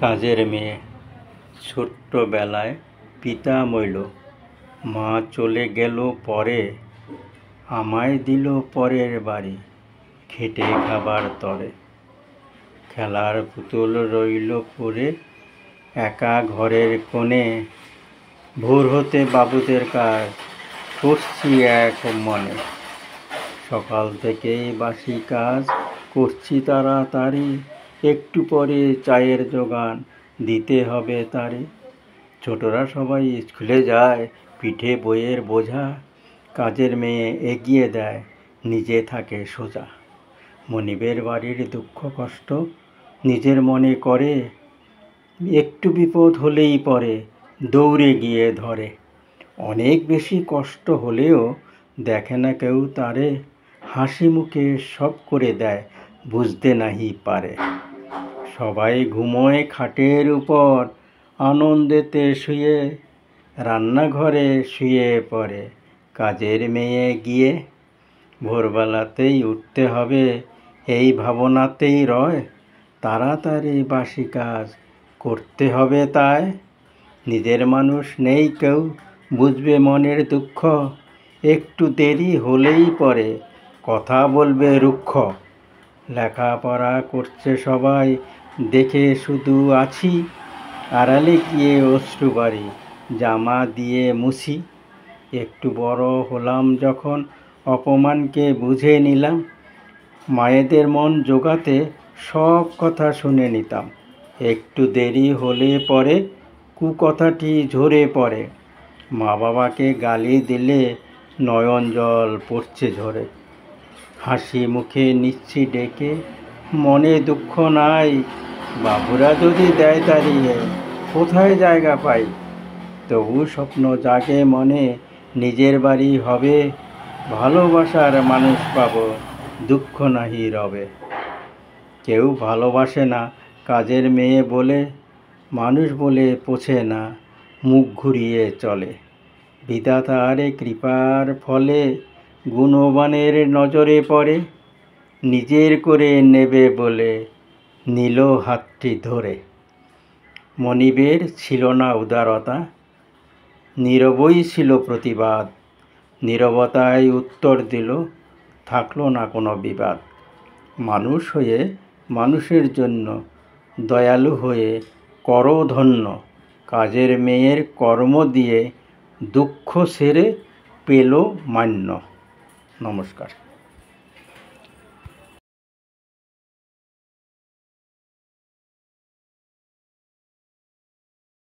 কাজের মেয়ে। ছোট্টবেলায় পিতা মইল, মা চলে গেল পরে, আমায় দিল পরের বাড়ি খেটে খাবার তরে। খেলার পুতুল রইল পড়ে একা ঘরের কোণে, ভোর হতে বাবুদের কাজ করছি এক মনে। সকাল থেকেই বাসি কাজ করছি তাড়াতাড়ি, একটু পরে চায়ের জোগান দিতে হবে তারে। ছোটরা সবাই স্কুলে যায়, পিঠে বইয়ের বোঝা কাজের মেয়ে এগিয়ে দেয়, নিজে থাকে সোজা। মনিবের বাড়ির দুঃখ কষ্ট নিজের মনে করে, একটু বিপদ হলেই পরে দৌড়ে গিয়ে ধরে। অনেক বেশি কষ্ট হলেও দেখে না কেউ তারে, হাসি মুখে সব করে দেয় বুঝতে নাহি পারে। সবাই ঘুমোয় খাটের উপর আনন্দেতে শুয়ে, রান্নাঘরে শুয়ে পড়ে কাজের মেয়ে গিয়ে। ভোরবেলাতেই উঠতে হবে এই ভাবনাতেই রয়, তাড়াতাড়ি বাসি কাজ করতে হবে তাই। নিজের মানুষ নেই কেউ বুঝবে মনের দুঃখ, একটু দেরি হলেই পরে কথা বলবে রুক্ষ। লেখাপড়া করছে সবাই দেখে শুধু আছি, আড়ালে গিয়ে অশ্রু বাড়ি জামা দিয়ে মুছি। একটু বড় হলাম যখন অপমানকে বুঝে নিলাম, মায়েদের মন জোগাতে সব কথা শুনে নিতাম। একটু দেরি হলে পরে কুকথাটি ঝরে পড়ে, মা বাবাকে গালি দিলে নয়ন জল পড়ছে ঝরে। হাসি মুখে নিচ্ছি ডেকে মনে দুঃখ নাই, বাবুরা যদি দেয় তাড়িয়ে কোথায় জায়গা পাই। তবু স্বপ্ন জাগে মনে নিজের বাড়ি হবে, ভালোবাসার মানুষ পাবো দুঃখ নাহি রবে। কেউ ভালোবাসে না কাজের মেয়ে বলে, মানুষ বলে পোছে না মুখ ঘুরিয়ে চলে। বিধাতার কৃপার ফলে গুণবানের নজরে পড়ে, নিজের করে নেবে বলে নিল হাতটি ধরে। মনিবের ছিল না উদারতা, নীরবই ছিল প্রতিবাদ। নীরবতায় উত্তর দিল, থাকলো না কোনো বিবাদ। মানুষ হয়ে মানুষের জন্য দয়ালু হয়ে করো ধন্য, কাজের মেয়ের কর্ম দিয়ে দুঃখ সেরে পেল মান্য। নমস্কার।